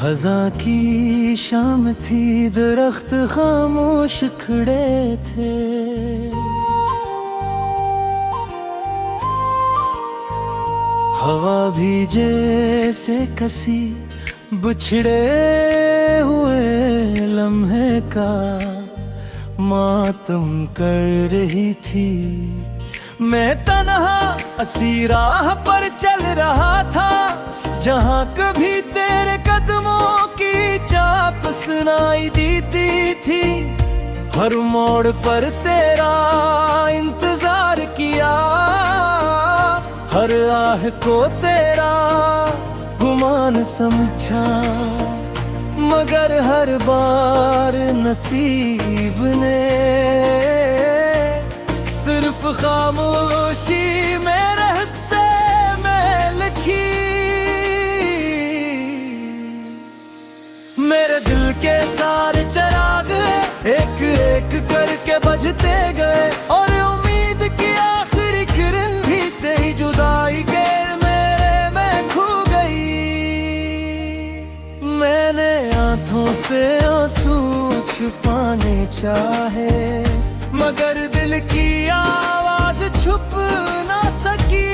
खज़ां की शाम थी, दरख्त खामोश खड़े थे। हवा भी जैसे कसी बिछड़े हुए लम्हे का मातम कर रही थी। मैं तन्हा असी राह पर चल रहा था, जहाँ कभी तेरे कदमों की चाप सुनाई देती थी। हर मोड़ पर तेरा इंतजार किया, हर आह को तेरा गुमान समझा, मगर हर बार नसीब ने सिर्फ खामोशी में रहस्य में लिखी। मेरे दिल के सारे चिराग एक एक करके बुझते गए, और उम्मीद की आखिरी किरण भी तेरी जुदाई के मेरे में खो गई। मैंने आंखों से आंसू छुपाने चाहे, मगर दिल की आवाज छुप ना सकी।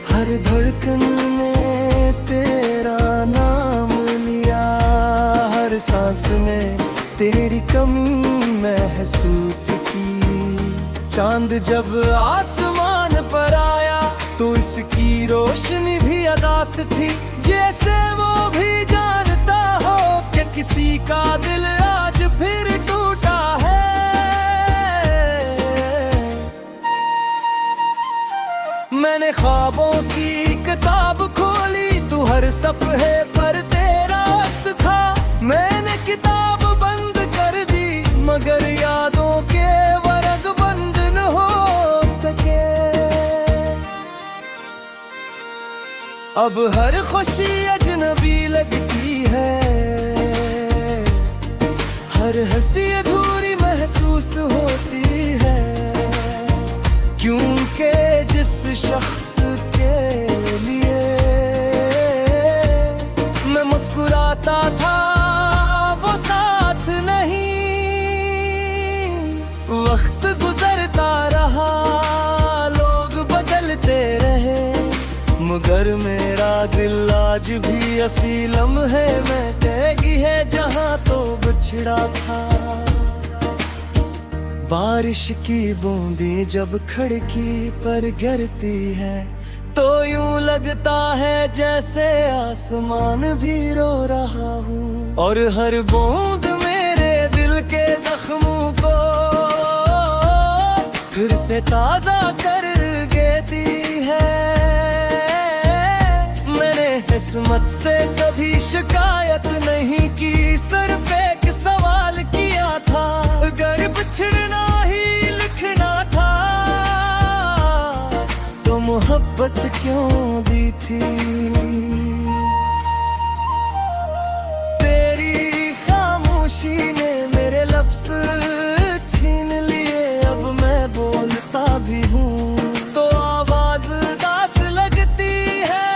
हर धड़कन ने तेरा नाम लिया, हर सांस में तेरी कमी महसूस की। चांद जब आसमान पर आया तो इसकी रोशनी भी अदास थी, जैसे वो भी जानता हो कि किसी का दिल आज फिर टूटा है। मैंने ख्वाबों की किताब खोली, तू हर सफ़े पर तेरा अक्स था। मैंने किताब बंद कर दी, मगर यादों के वर्ग बंद न हो सके। अब हर खुशी अजनबी लगती है, हर हंसी अधूरी महसूस होती है। क्योंकि जिस शख्स के लिए मैं मुस्कुराता था वो साथ नहीं। वक्त गुजरता रहा, लोग बदलते रहे, मगर मेरा दिल आज भी असी लम्हे में तेगी है जहाँ तो बिछड़ा था। बारिश की बूंदें जब खिड़की पर गिरती है, तो यूं लगता है जैसे आसमान भी रो रहा हूँ, और हर बूंद मेरे दिल के जख्मों को फिर से ताजा कर देती है। मैंने किस्मत से कभी शिकायत नहीं की, सिर्फ एक सवाल किया था, अगर बिछड़ना ही लिखना था तो मोहब्बत क्यों दी थी। तेरी खामोशी ने मेरे लफ्ज छीन लिए, अब मैं बोलता भी हूँ तो आवाज दास लगती है।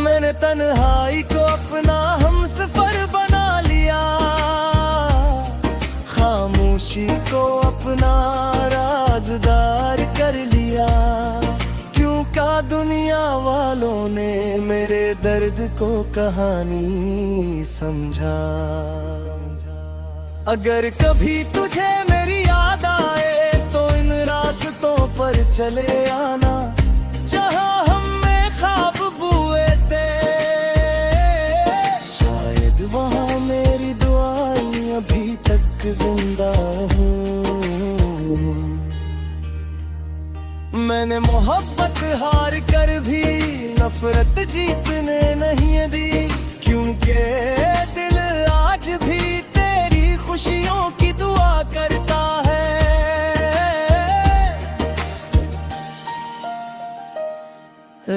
मैंने तन्हाई को अपना हमसफर बना लिया, खामोशी को अपना राज़दार कर लिया। क्यों का दुनिया वालों ने मेरे दर्द को कहानी समझा। अगर कभी तुझे मेरी याद आए तो इन रास्तों पर चले आना, जहाँ हम में ख्वाब बुए थे, शायद वहाँ मेरी दुआएं अभी तक जिंदा हूँ। मैंने मोहब्बत हार कर भी नफरत जीतने नहीं दी, क्योंकि दिल आज भी तेरी खुशियों की दुआ करता है।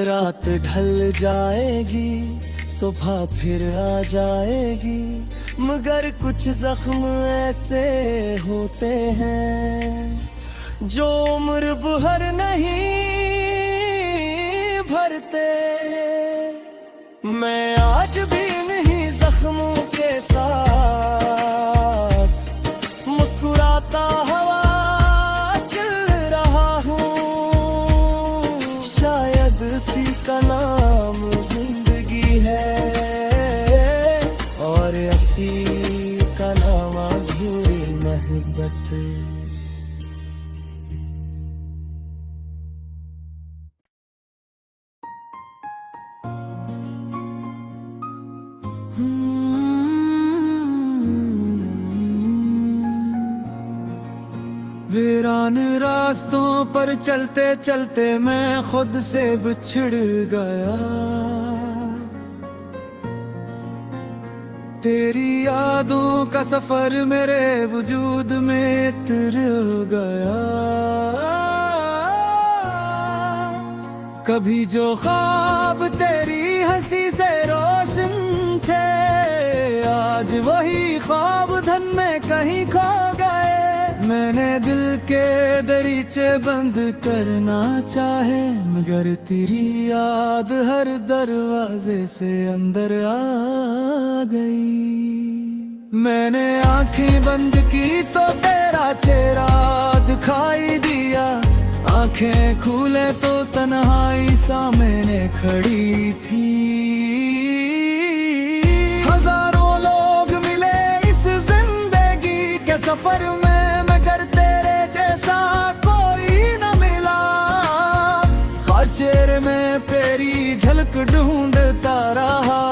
रात ढल जाएगी, सुबह फिर आ जाएगी, मगर कुछ जख्म ऐसे होते हैं जो उम्र भर नहीं भरते। मैं आज भी इन्हीं जख्मों के साथ मुस्कुराता हुआ चल रहा हूँ। शायद इसी का नाम जिंदगी है और इसी का नाम अधूरी मोहब्बत। वीरान रास्तों पर चलते चलते मैं खुद से बिछड़ गया। तेरी यादों का सफर मेरे वजूद में उतर गया। कभी जो ख्वाब तेरी हंसी से रोशन थे, आज वही ख्वाब धन में कहीं खो गए। मैंने दिल के दरीचे बंद करना चाहे, मगर तेरी याद हर दरवाजे से अंदर आ गई। मैंने आंखें बंद की तो तेरा चेहरा दिखाई दिया, आंखें खोले तो तन्हाई सामने खड़ी थी। हजारों लोग मिले इस जिंदगी के सफर में, चेहरे में तेरी झलक ढूंढता रहा,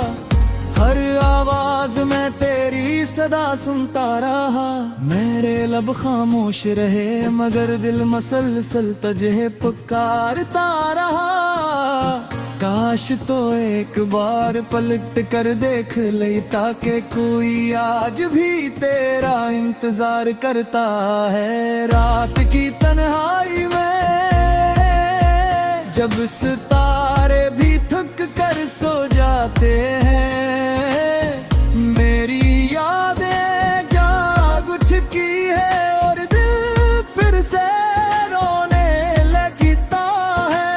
हर आवाज में तेरी सदा सुनता रहा। मेरे लब खामोश रहे मगर दिल मसलसल तुझे पुकारता रहा। काश तो एक बार पलट कर देख ले, ताकि कोई आज भी तेरा इंतजार करता है। रात की तन्हाई में जब सितारे भी थक कर सो जाते हैं, मेरी यादें जाग उठती है और दिल फिर से रोने लगता है।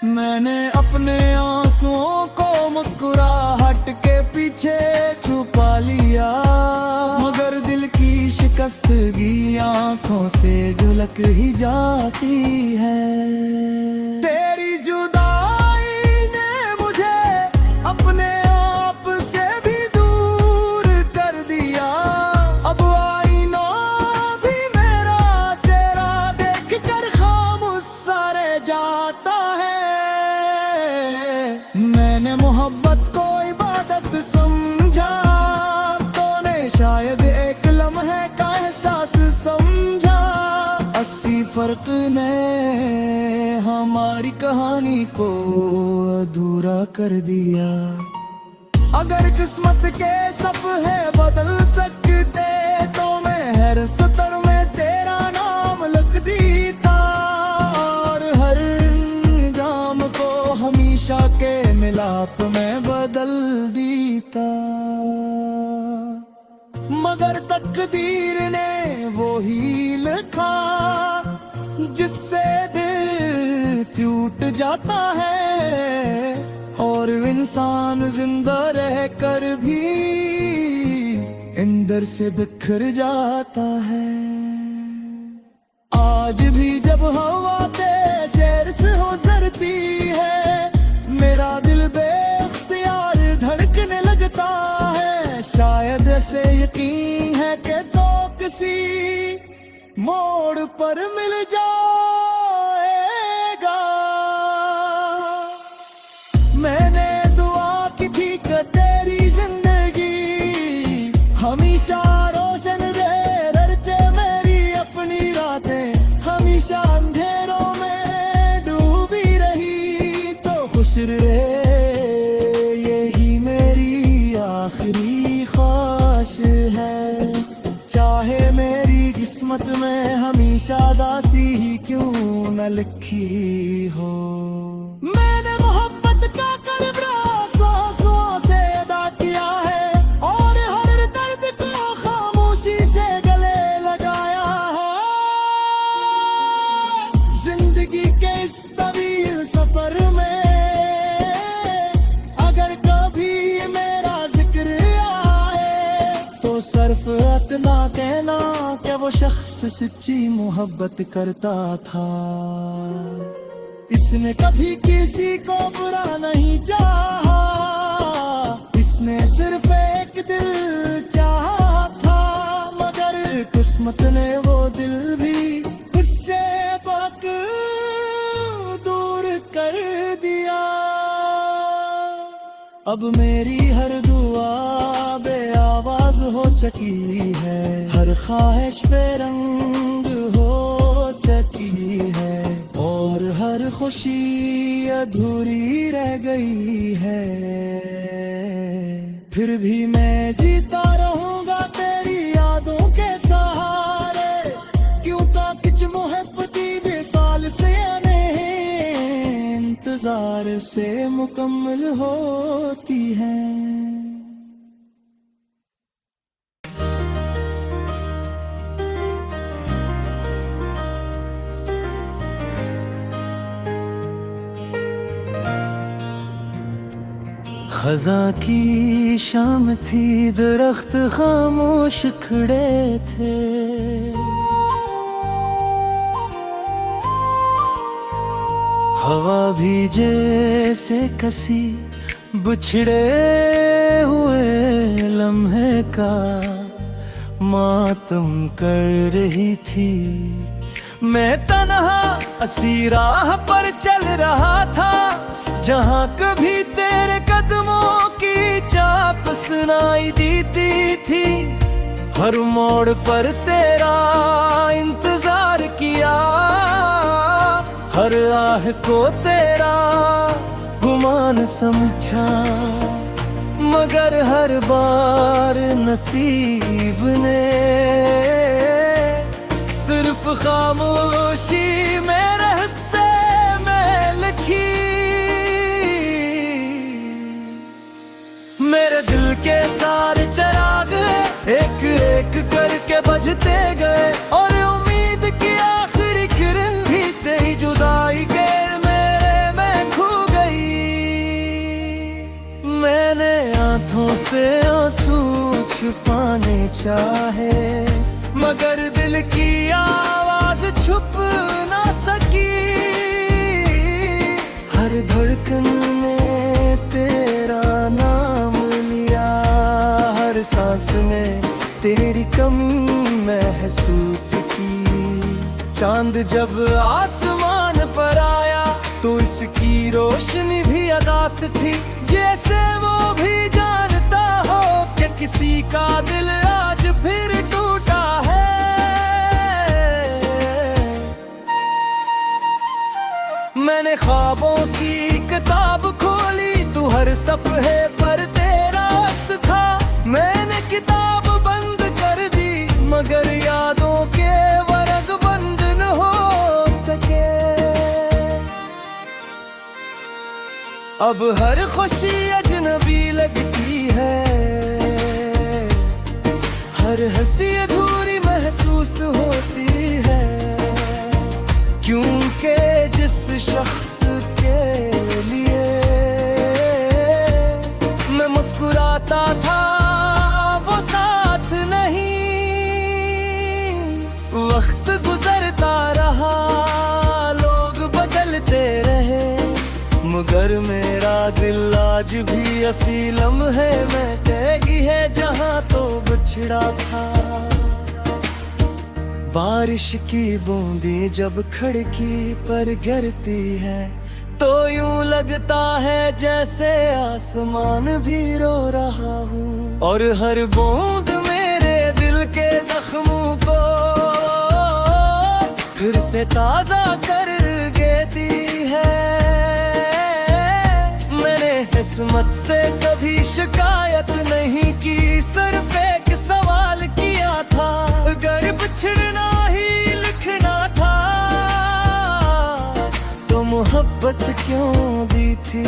मैंने अपने आंसुओं को मुस्कुराहट के पीछे छुपा लिया, मगर दिल की शिकस्तगी आंखों से झलक ही जाती है। तेरी जुदाई ने मुझे अपने आप से भी दूर कर दिया। अब आईना भी मेरा चेहरा देख कर खामोश सा रह जाता है। मैंने मोहब्बत को इबादत समझा, तूने शायद एक लम्हे का एहसास समझा। 80 फर्क ने हमारी कहानी को अधूरा कर दिया। अगर किस्मत के सफ़े बदल सकते तो मैं हर सतर में तेरा नाम लिख देता, और हर जाम को हमेशा के मिलाप में बदल देता। मगर तकदीर ने वो ही लिखा जिससे दिल टूट जाता है, और इंसान जिंदा रहकर भी अंदर से बिखर जाता है। आज भी जब हवा शेर से गुजरती है, मेरा दिल बेख्तियार धड़कने लगता है। शायद ऐसे यकीन है कि तो किसी मोड़ पर मिल जाएगा। मैंने दुआ की थी कि तेरी जिंदगी हमेशा रोशन रहे, रचे मेरी अपनी रातें हमेशा अंधेरों में डूबी रही तो खुश रहे। यही मेरी आखिरी ख्वाहिश है, चाहे मेरी किस्मत में हमेशा दासी ही क्यों न लिखी हो। मैंने मोहब्बत का करबरा सांसों से अदा किया है, और हर दर्द को खामोशी से गले लगाया है। जिंदगी के इस तवील सफर में सिर्फ इतना कहना कि वो शख्स सच्ची मोहब्बत करता था। इसने कभी किसी को बुरा नहीं चाहा, इसने सिर्फ एक दिल चाहा था, मगर किस्मत ने वो दिल भी उससे बहुत दूर कर दिया। अब मेरी हर दुआ बेआवाज हो चुकी है, हर ख्वाहिश बेरंग हो चुकी है, और हर खुशी अधूरी रह गई है। फिर भी मैं जीता रहूंगा तेरी यादों के सहारे, क्यों ताकि मोहब्बती बेसाल से आने इंतजार से मुकम्मल होती है। खज़ां की शाम थी, दरख्त खामोश खड़े थे, हवा भी जैसे कसी बिछड़े हुए लम्हे का मातम कर रही थी। मैं तन्हा असी राह पर चल रहा था, जहाँ कभी तेरे कदमों की चाप सुनाई देती थी। हर मोड़ पर तेरा इंतजार किया, हर आह को तेरा गुमान समझा, मगर हर बार नसीब ने सिर्फ खामोशी में रहस्य में लिखी। मेरे दिल के सारे चिराग एक एक करके बुझते गए, और उम्मीद की आखिरी किरण भी तेरी जुदाई के मेरे में खो गई। मैंने आंखों से आंसू छुपाने चाहे, मगर दिल की आवाज छुप ना सकी। हर धड़कन में तेरा नाम लिया, हर सांस में तेरी कमी महसूस की। चांद जब आसमान पर आया तो इसकी रोशनी भी अदा से थी, जैसे वो भी जानता हो कि किसी का दिल आज फिर टूटा है। मैंने ख्वाबों की किताब खोली, तू हर सफ़हे पर तेरा अक्स था। मैंने किताब बंद कर दी, मगर यादों के वर्ग बंद न हो सके। अब हर खुशी अजनबी लगती है, हर हंसी अधूरी महसूस होती है, क्योंकि जिस शख्स के लिए मैं मुस्कुराता था वो साथ नहीं। वक्त गुजरता रहा, लोग बदलते रहे, मगर मेरा दिल आज भी असी लम्हे में तेगी है, जहाँ तो बिछड़ा था। बारिश की बूंदें जब खिड़की पर गिरती है, तो यूं लगता है जैसे आसमान भी रो रहा हूँ, और हर बूंद मेरे दिल के जख्मों को फिर से ताजा कर देती है। मैंने किस्मत से कभी शिकायत नहीं की, सिर्फ एक सवाल किया था, अगर बिछड़ना ही लिखना था तो मोहब्बत क्यों दी थी।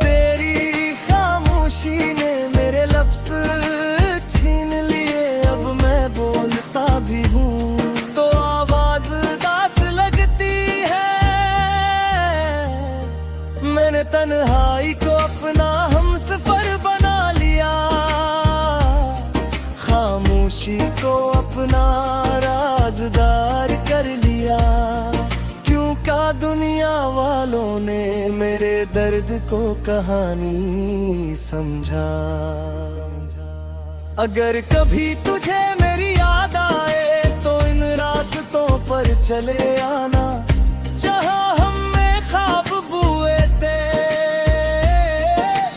तेरी खामोशी ने मेरे लफ्ज छीन लिए, अब मैं बोलता भी हूँ तो आवाज दास लगती है। मैंने तन्हाई को अपना हमसफर बना लिया, को अपना राज़दार कर लिया। क्यों का दुनिया वालों ने मेरे दर्द को कहानी समझा। अगर कभी तुझे मेरी याद आए तो इन रास्तों पर चले आना, जहाँ हमने ख्वाब बुए थे,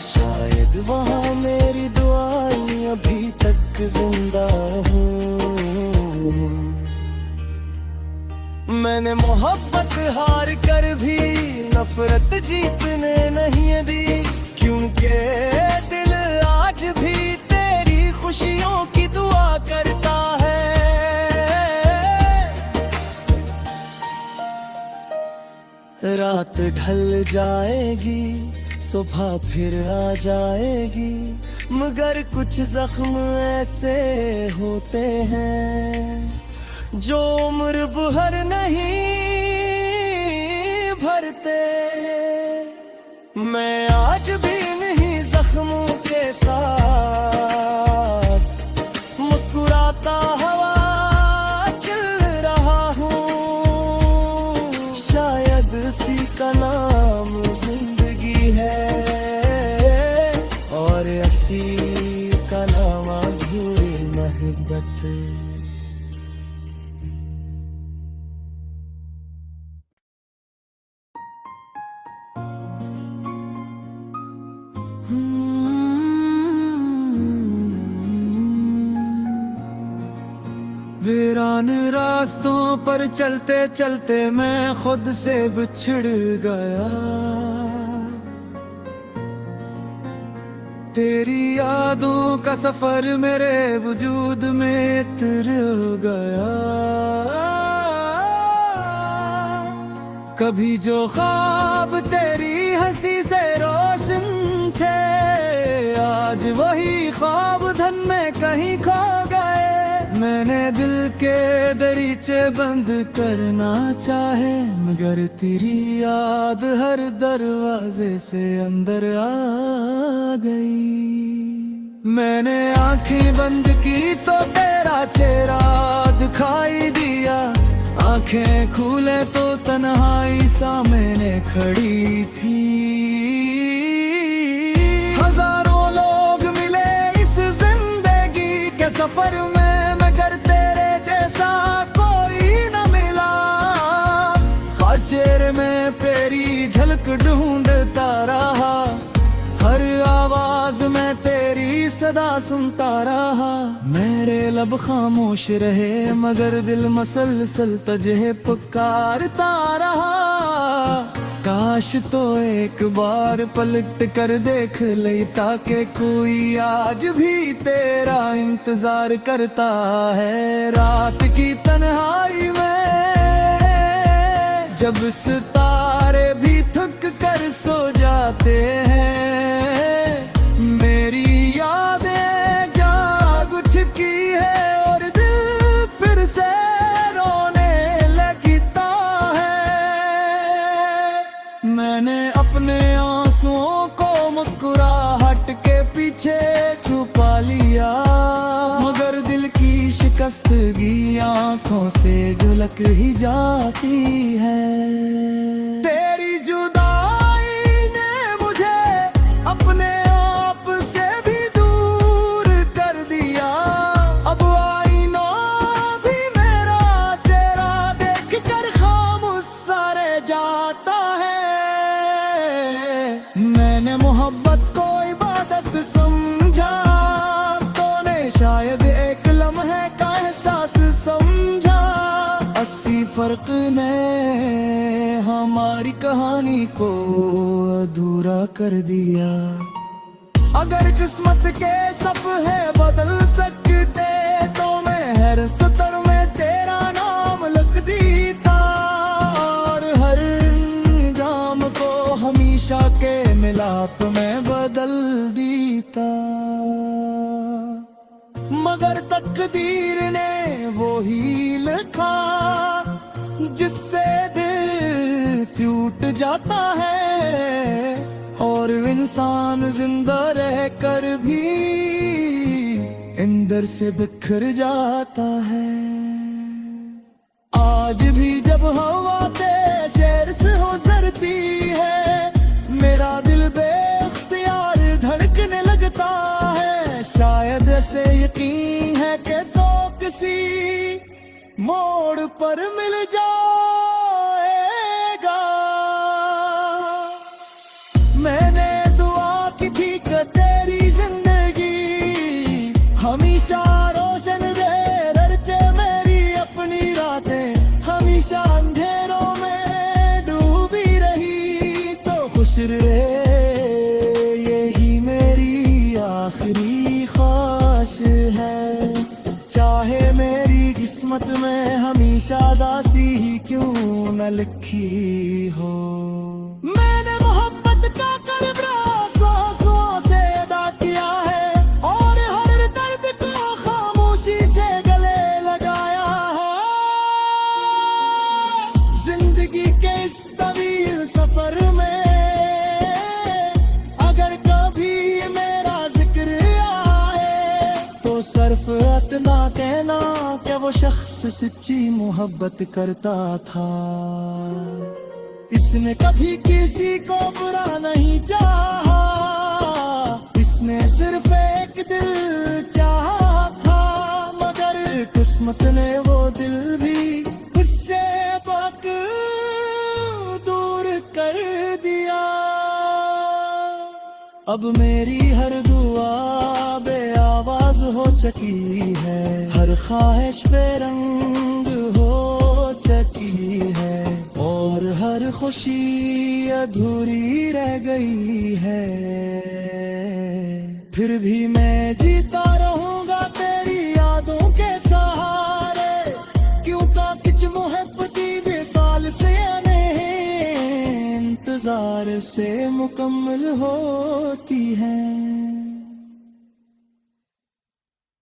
शायद वहाँ मेरी दुआएं अभी तक जिंदा हूँ। मैंने मोहब्बत हार कर भी नफरत जीतने नहीं दी, क्योंकि दिल आज भी तेरी खुशियों की दुआ करता है। रात ढल जाएगी, सुबह फिर आ जाएगी, मगर कुछ जख्म ऐसे होते हैं जो उम्र भर नहीं भरते। मैं आज भी इन्हीं जख्मों के साथ मुस्कुराता हुआ चल रहा हूँ। शायद इसी का नाम जिंदगी है और इसी का नाम अधूरी मोहब्बत। वीरान रास्तों पर चलते चलते मैं खुद से बिछड़ गया। तेरी यादों का सफर मेरे वजूद में तर गया। कभी जो ख्वाब तेरी हंसी से रोशन थे, आज वही ख्वाब धन में कहीं खो गए। मैंने दिल के दरीचे बंद करना चाहे, मगर तेरी याद हर दरवाजे से अंदर आ गई। मैंने आंखें बंद की तो तेरा चेहरा दिखाई दिया, आंखें खोले तो तन्हाई सामने खड़ी थी। हजारों लोग मिले इस जिंदगी के सफर में, मगर तेरे जैसा कोई न मिला। चेहरे में तेरी झलक ढूंढता रहा, हर आवाज में तेरी सदा सुनता रहा। मेरे लब खामोश रहे मगर दिल मसलसल तुझे पुकारता रहा। काश तो एक बार पलट कर देख ले, ताकि कोई आज भी तेरा इंतजार करता है। रात की तन्हाई में जब सितारे भी थक कर सो जाते हैं, मेरी यादें जाग उठती है और दिल फिर से रोने लगता है। मैंने अपने आंसुओं को मुस्कुराहट के पीछे छुपा लिया, मगर दिल की शिकस्तगी आंखों से झलक ही जाती है। तेरी जुदाई ने मुझे अपने आप से भी दूर कर दिया। अब आईना भी मेरा चेहरा देख कर खामोश सा रह जाता है। मैंने मोहब्बत को इबादत समझा, तूने शायद एक लम्हे का एहसास समझा। 80 फर्क ने हमारी कहानी को अधूरा कर दिया। अगर किस्मत के सफ़े बदल सकते तो मैं हर सतर में तेरा नाम लिख देता, और हर जाम को हमेशा के मिलाप में बदल देता। मगर तकदीर ने वो ही लिखा जिससे दिल टूट जाता है, और इंसान जिंदा रहकर भी इन अंदर से बिखर जाता है। आज भी जब हवा शेर से हो जरती है, मेरा दिल बेख्तियार धड़कने लगता है। शायद ऐसे यकीन है कि तो किसी मोड़ पर मिल जाएगा। मैंने दुआ की थी कि तेरी जिंदगी हमेशा रोशन रहे, रचे मेरी अपनी रातें हमेशा अंधेरों में डूबी रही तो खुश रहे। यही मेरी आखिरी ख्वाहिश है, चाहे मेरी किस्मत में हमेशा दासी ही क्यों न लिखी हो। मैंने मोहब्बत का करबरा सांसों से अदा किया है और हर दर्द को खामोशी से गले लगाया है। जिंदगी के इस तवील सफर में अगर कभी मेरा जिक्र आए तो सिर्फ इतना कहना कि वो शख्स सच्ची मोहब्बत करता था। इसने कभी किसी को बुरा नहीं चाहा, इसने सिर्फ एक दिल चाहा था, मगर किस्मत ने वो दिल भी उससे बक दूर कर दिया। अब मेरी हर दुआ बेआवाज हो चुकी है, हर ख्वाहिश बेरंग हो चुकी है और हर खुशी अधूरी रह गई है। फिर भी मैं जीता रहूंगा तेरी यादों के सहारे, क्यों ताकिच मोहब्बती बेसाल से इंतजार से मुकम्मल होती है।